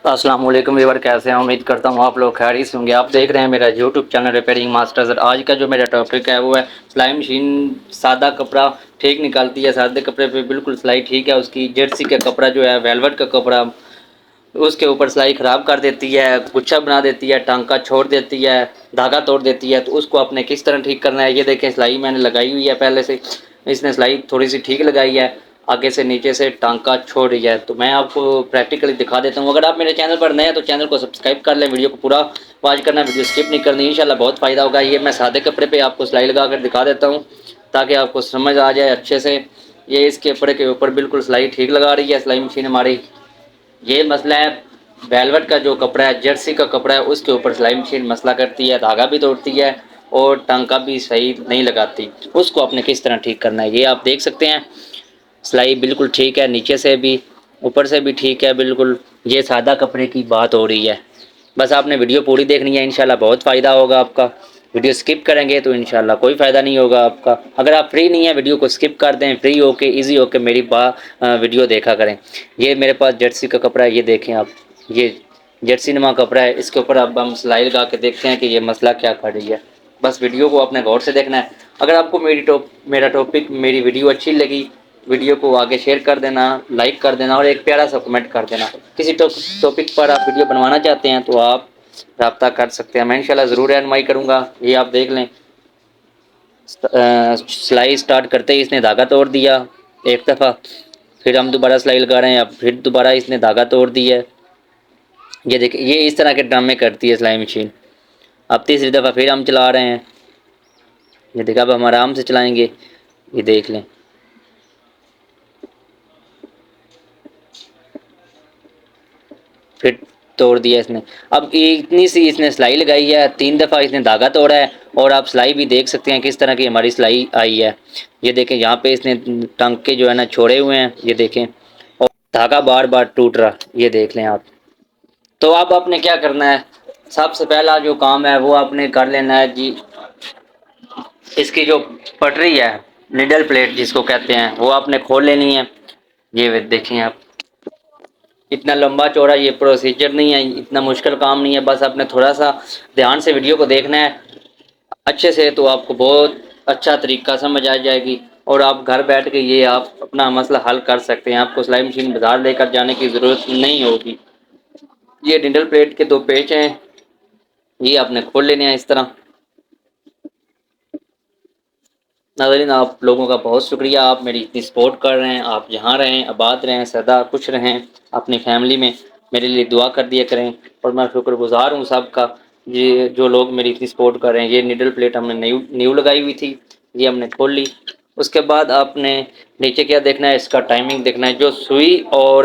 السلام علیکم ویور، کیسے ہیں؟ امید کرتا ہوں آپ لوگ خیریت سے ہوں گے۔ آپ دیکھ رہے ہیں میرا یوٹیوب چینل ریپیئرنگ ماسٹر۔ آج کا جو میرا ٹاپک ہے وہ ہے سلائی مشین سادہ کپڑا ٹھیک نکالتی ہے۔ سادے کپڑے پہ بالکل سلائی ٹھیک ہے، اس کی جرسی کا کپڑا جو ہے ویلوٹ کا کپڑا، اس کے اوپر سلائی خراب کر دیتی ہے، گچھا بنا دیتی ہے، ٹانکا چھوڑ دیتی ہے، دھاگا توڑ دیتی ہے۔ تو اس کو آپ نے کس طرح ٹھیک کرنا ہے، یہ دیکھیں سلائی میں نے لگائی ہوئی ہے پہلے سے۔ اس نے سلائی تھوڑی سی ٹھیک لگائی ہے، آگے سے نیچے سے ٹانکا چھوڑ رہی ہے۔ تو میں آپ کو پریکٹیکلی دکھا دیتا ہوں۔ اگر آپ میرے چینل پر نئے ہیں تو چینل کو سبسکرائب کر لیں، ویڈیو کو پورا واچ کرنا، ویڈیو اسکپ نہیں کرنی، انشاءاللہ بہت فائدہ ہوگا۔ یہ میں سادے کپڑے پہ آپ کو سلائی لگا کر دکھا دیتا ہوں تاکہ آپ کو سمجھ آ جائے اچھے سے۔ یہ اس کے کپڑے کے اوپر بالکل سلائی ٹھیک لگا رہی ہے سلائی مشین ہماری۔ یہ مسئلہ ہے ویلوٹ کا جو کپڑا ہے، جرسی کا کپڑا ہے، اس کے اوپر سلائی مشین مسئلہ کرتی ہے، دھاگا بھی توڑتی ہے اور ٹانکا بھی صحیح نہیں لگاتی۔ اس کو آپ نے کس طرح ٹھیک کرنا ہے یہ آپ دیکھ سکتے ہیں۔ سلائی بالکل ٹھیک ہے، نیچے سے بھی اوپر سے بھی ٹھیک ہے بالکل۔ یہ سادہ کپڑے کی بات ہو رہی ہے۔ بس آپ نے ویڈیو پوری دیکھنی ہے، انشاءاللہ بہت فائدہ ہوگا آپ کا۔ ویڈیو سکپ کریں گے تو انشاءاللہ کوئی فائدہ نہیں ہوگا آپ کا۔ اگر آپ فری نہیں ہیں ویڈیو کو سکپ کر دیں، فری ہو کے ایزی ہو کے میری ویڈیو دیکھا کریں۔ یہ میرے پاس جرسی کا کپڑا ہے، یہ دیکھیں آپ، یہ جرسی نما کپڑا ہے، اس کے اوپر اب ہم سلائی لگا کے دیکھتے ہیں کہ یہ مسئلہ کیا کر رہی ہے۔ بس ویڈیو کو آپ نے غور سے دیکھنا ہے۔ اگر آپ کو میرا ٹاپک، میری ویڈیو اچھی لگی، ویڈیو کو آگے شیئر کر دینا، لائک کر دینا اور ایک پیارا سا کمنٹ کر دینا۔ کسی ٹاپک پر آپ ویڈیو بنوانا چاہتے ہیں تو آپ رابطہ کر سکتے ہیں، میں انشاءاللہ ضرور رہنمائی کروں گا۔ یہ آپ دیکھ لیں، سلائی سٹارٹ کرتے ہی اس نے دھاگا توڑ دیا ایک دفعہ، پھر ہم دوبارہ سلائی لگا رہے ہیں، اب پھر دوبارہ اس نے دھاگا توڑ دیا ہے۔ یہ دیکھیں، یہ اس طرح کے ڈرامے کرتی ہے سلائی مشین۔ اب تیسری دفعہ پھر ہم چلا رہے ہیں، یہ دیکھیں اب ہم آرام سے چلائیں گے، یہ دیکھ لیں۔ پھر توڑ دیا اس نے۔ اب اتنی سی اس نے سلائی لگائی ہے، 3 دفعہ اس نے دھاگا توڑا ہے، اور آپ سلائی بھی دیکھ سکتے ہیں کس طرح کی ہماری سلائی آئی ہے۔ یہ دیکھیں یہاں پہ اس نے ٹانکے جو ہے نا چھوڑے ہوئے ہیں، یہ دیکھیں، اور دھاگا بار بار ٹوٹ رہا، یہ دیکھ لیں آپ۔ تو اب آپ نے کیا کرنا ہے، سب سے پہلا جو کام ہے وہ آپ نے کر لینا ہے جی، اس کی جو پٹری ہے، نیڈل پلیٹ جس کو کہتے ہیں، وہ آپ نے کھول لینی ہے۔ یہ دیکھیں آپ، اتنا لمبا چوڑا یہ پروسیجر نہیں ہے، اتنا مشکل کام نہیں ہے، بس آپ نے تھوڑا سا دھیان سے ویڈیو کو دیکھنا ہے اچھے سے، تو آپ کو بہت اچھا طریقہ سمجھ آ جائے گی، اور آپ گھر بیٹھ کے یہ آپ اپنا مسئلہ حل کر سکتے ہیں۔ آپ کو سلائی مشین بازار لے کر جانے کی ضرورت نہیں ہوگی۔ یہ نڈل پلیٹ کے 2 پیچ ہیں، یہ آپ نے کھول لینے ہیں اس طرح۔ ناظرین، آپ لوگوں کا بہت شکریہ، آپ میری اتنی سپورٹ کر رہے ہیں۔ آپ جہاں رہیں، آباد رہیں، سدا خوش رہیں، اپنی فیملی میں میرے لیے دعا کر دیا کریں، اور میں شکر گزار ہوں سب کا، یہ جو لوگ میری اتنی سپورٹ کر رہے ہیں۔ یہ نیڈل پلیٹ ہم نے نیو لگائی ہوئی تھی، یہ ہم نے کھول لی۔ اس کے بعد آپ نے نیچے کیا دیکھنا ہے، اس کا ٹائمنگ دیکھنا ہے، جو سوئی اور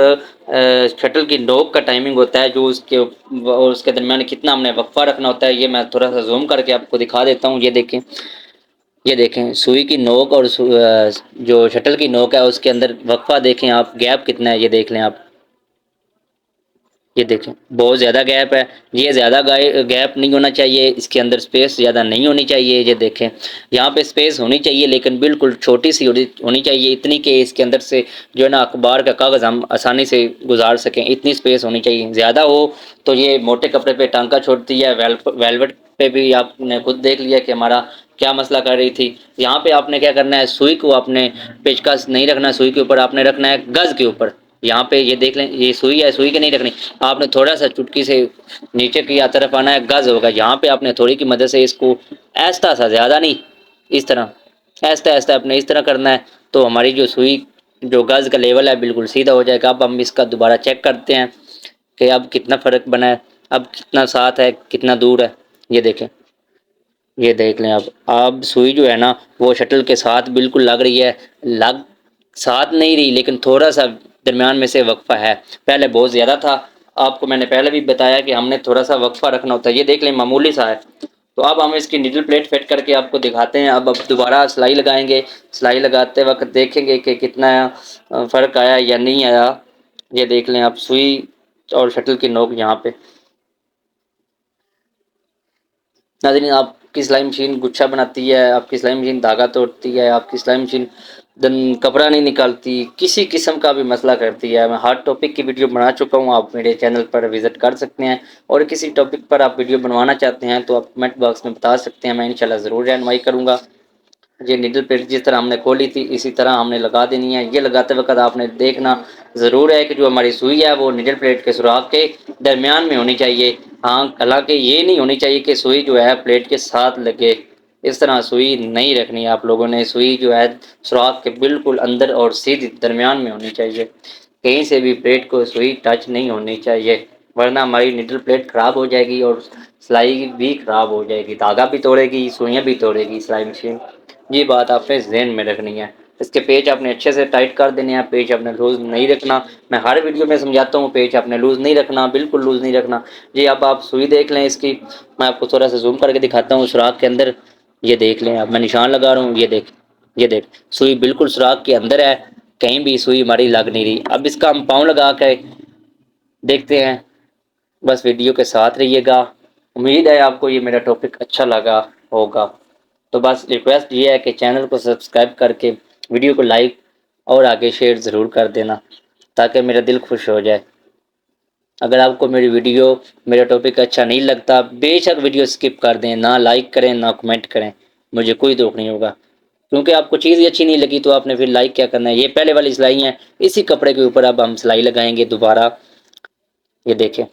شٹل کی نوک کا ٹائمنگ ہوتا ہے، جو اس کے درمیان کتنا ہم نے وقفہ رکھنا ہوتا ہے، یہ میں تھوڑا سا زوم کر کے آپ کو دکھا دیتا ہوں۔ یہ دیکھیں، یہ دیکھیں سوئی کی نوک اور جو شٹل کی نوک ہے اس کے اندر وقفہ دیکھیں آپ، گیپ کتنا ہے یہ دیکھ لیں آپ۔ یہ دیکھیں بہت زیادہ گیپ ہے، یہ زیادہ گیپ نہیں ہونا چاہیے، اس کے اندر سپیس زیادہ نہیں ہونی چاہیے۔ یہ دیکھیں یہاں پہ سپیس ہونی چاہیے لیکن بالکل چھوٹی سی ہونی چاہیے، اتنی کہ اس کے اندر سے جو ہے نا اخبار کا کاغذ ہم آسانی سے گزار سکیں، اتنی سپیس ہونی چاہیے۔ زیادہ ہو تو یہ موٹے کپڑے پہ ٹانکا چھوڑتی ہے، ویلوٹ پہ بھی آپ نے خود دیکھ لیا کہ ہمارا کیا مسئلہ کر رہی تھی۔ یہاں پہ آپ نے کیا کرنا ہے، سوئی کو آپ نے پیچکس نہیں رکھنا، سوئی کے اوپر آپ نے رکھنا ہے گز کے اوپر۔ یہاں پہ یہ دیکھ لیں، یہ سوئی ہے، سوئی کے نہیں رکھنی، آپ نے تھوڑا سا چٹکی سے نیچے کی طرف آنا ہے، گز ہوگا، یہاں پہ آپ نے تھوڑی کی مدد سے اس کو ایستا سا، زیادہ نہیں، اس طرح ایستا ایستا آپ نے اس طرح کرنا ہے، تو ہماری جو سوئی جو گز کا لیول ہے بالکل سیدھا ہو جائے گا۔ اب ہم اس کا دوبارہ چیک کرتے ہیں کہ اب کتنا فرق بنا ہے، اب کتنا ساتھ ہے کتنا دور ہے۔ یہ دیکھیں، یہ دیکھ لیں اب سوئی جو ہے نا وہ شٹل کے ساتھ بالکل لگ رہی ہے، ساتھ نہیں رہی لیکن تھوڑا سا درمیان میں سے وقفہ ہے، پہلے بہت زیادہ تھا۔ آپ کو میں نے پہلے بھی بتایا کہ ہم نے تھوڑا سا وقفہ رکھنا ہوتا ہے، یہ دیکھ لیں معمولی سا ہے۔ تو اب ہم اس کی نیڈل پلیٹ فٹ کر کے آپ کو دکھاتے ہیں۔ اب دوبارہ سلائی لگائیں گے، سلائی لگاتے وقت دیکھیں گے کہ کتنا فرق آیا یا نہیں آیا۔ یہ دیکھ لیں آپ، سوئی اور شٹل کی نوک یہاں پہ، ناظرین آپ کی سلائی مشین گچھا بناتی ہے، آپ کی سلائی مشین دھاگا توڑتی ہے، آپ کی سلائی مشین کپڑا نہیں نکالتی، کسی قسم کا بھی مسئلہ کرتی ہے، میں ہر ٹاپک کی ویڈیو بنا چکا ہوں، آپ میرے چینل پر وزٹ کر سکتے ہیں، اور کسی ٹاپک پر آپ ویڈیو بنوانا چاہتے ہیں تو آپ کمنٹ باکس میں بتا سکتے ہیں، میں انشاءاللہ ضرور رہنمائی کروں گا۔ یہ نیڈل پلیٹ جس طرح ہم نے کھولی تھی اسی طرح ہم نے لگا دینی ہے۔ یہ لگاتے وقت آپ نے دیکھنا ضرور ہے کہ جو ہماری سوئی ہے وہ نیڈل پلیٹ کے سوراخ کے درمیان میں ہونی چاہیے، ہاں حالانکہ یہ نہیں ہونی چاہیے کہ سوئی جو ہے پلیٹ کے ساتھ لگے، اس طرح سوئی نہیں رکھنی ہے آپ لوگوں نے، سوئی جو ہے سوراخ کے بالکل اندر اور سیدھی درمیان میں ہونی چاہیے، کہیں سے بھی پلیٹ کو سوئی ٹچ نہیں ہونی چاہیے، ورنہ ہماری نیڈل پلیٹ خراب ہو جائے گی اور سلائی بھی خراب ہو جائے گی، دھاگا بھی توڑے گی، سوئیاں بھی توڑے گی سلائی مشین۔ یہ بات آپ نے ذہن میں رکھنی ہے۔ اس کے پیچ آپ نے اچھے سے ٹائٹ کر دینے ہیں، پیچ آپ نے لوز نہیں رکھنا، میں ہر ویڈیو میں سمجھاتا ہوں پیچ آپ نے لوز نہیں رکھنا، بالکل لوز نہیں رکھنا۔ جی اب آپ سوئی دیکھ لیں اس کی، میں آپ کو تھوڑا سا زوم کر کے دکھاتا ہوں سوراخ کے اندر، یہ دیکھ لیں، اب میں نشان لگا رہا ہوں، یہ دیکھ سوئی بالکل سوراخ کے اندر ہے، کہیں بھی سوئی ہماری لگ نہیں رہی۔ اب اس کا ہم پاؤں لگا کے دیکھتے ہیں، بس ویڈیو کے ساتھ رہیے گا، امید ہے آپ کو یہ میرا ٹاپک اچھا لگا ہوگا۔ تو بس ریکویسٹ یہ ہے کہ چینل کو سبسکرائب کر کے ویڈیو کو لائک اور آگے شیئر ضرور کر دینا تاکہ میرا دل خوش ہو جائے۔ اگر آپ کو میری ویڈیو میرا ٹاپک اچھا نہیں لگتا بے شک ویڈیو سکپ کر دیں، نہ لائک کریں نہ کمنٹ کریں، مجھے کوئی دکھ نہیں ہوگا، کیونکہ آپ کو چیز ہی اچھی نہیں لگی تو آپ نے پھر لائک کیا کرنا ہے۔ یہ پہلے والی سلائی ہیں، اسی کپڑے کے اوپر اب ہم سلائی لگائیں گے دوبارہ، یہ دیکھیں،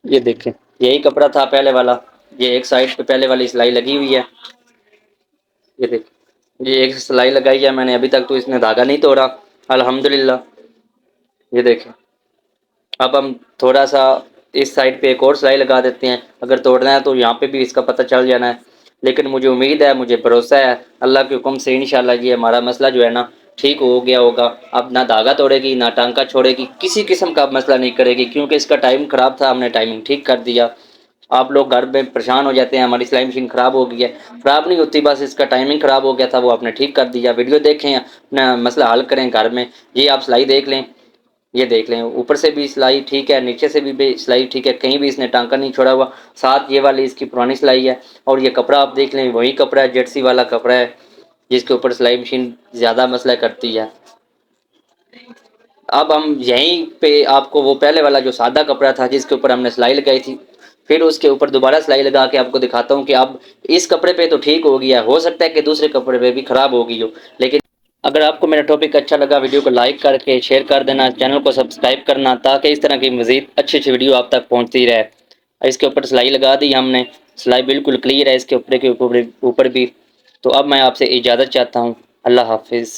یہ دیکھیں، یہی کپڑا تھا پہلے والا، یہ ایک سائڈ پہ پہلے والی سلائی لگی ہوئی ہے، یہ دیکھ، یہ ایک سلائی لگائی ہے میں نے ابھی تک تو اس نے دھاگا نہیں توڑا الحمدللہ۔ یہ دیکھیں، اب ہم تھوڑا سا اس سائڈ پہ ایک اور سلائی لگا دیتے ہیں، اگر توڑنا ہے تو یہاں پہ بھی اس کا پتہ چل جانا ہے، لیکن مجھے امید ہے، مجھے بھروسہ ہے اللہ کے حکم سے انشاءاللہ یہ ہمارا مسئلہ جو ہے نا ٹھیک ہو گیا ہوگا۔ اب نہ دھاگا توڑے گی نہ ٹانکا چھوڑے گی، کسی قسم کا مسئلہ نہیں کرے گی، کیونکہ اس کا ٹائم خراب تھا، ہم نے ٹائمنگ ٹھیک کر دیا۔ آپ لوگ گھر میں پریشان ہو جاتے ہیں ہماری سلائی مشین خراب ہو گئی ہے، خراب نہیں ہوتی، بس اس کا ٹائمنگ خراب ہو گیا تھا، وہ آپ نے ٹھیک کر دیا۔ ویڈیو دیکھیں اپنا مسئلہ حل کریں گھر میں۔ یہ آپ سلائی دیکھ لیں، یہ دیکھ لیں، اوپر سے بھی سلائی ٹھیک ہے، نیچے سے بھی سلائی ٹھیک ہے، کہیں بھی اس نے ٹانکا نہیں چھوڑا ہوا، ساتھ یہ والی اس کی پرانی سلائی ہے، اور یہ کپڑا آپ دیکھ لیں وہی کپڑا ہے، جرسی والا کپڑا ہے جس کے اوپر سلائی مشین زیادہ مسئلہ کرتی ہے۔ اب ہم یہیں پہ آپ کو وہ پہلے والا جو سادہ کپڑا تھا جس کے اوپر ہم نے سلائی لگائی تھی، پھر اس کے اوپر دوبارہ سلائی لگا کے آپ کو دکھاتا ہوں کہ اب اس کپڑے پہ تو ٹھیک ہو گیا، ہو سکتا ہے کہ دوسرے کپڑے پہ بھی خراب ہو گئی ہو، لیکن اگر آپ کو میرا ٹاپک اچھا لگا ویڈیو کو لائک کر کے شیئر کر دینا، چینل کو سبسکرائب کرنا تاکہ اس طرح کی مزید اچھی اچھی ویڈیو آپ تک پہنچتی رہے۔ اس کے اوپر سلائی لگا دی ہم نے، سلائی بالکل کلیئر ہے اس کے اوپر بھی۔ تو اب میں آپ سے اجازت چاہتا ہوں، اللہ حافظ۔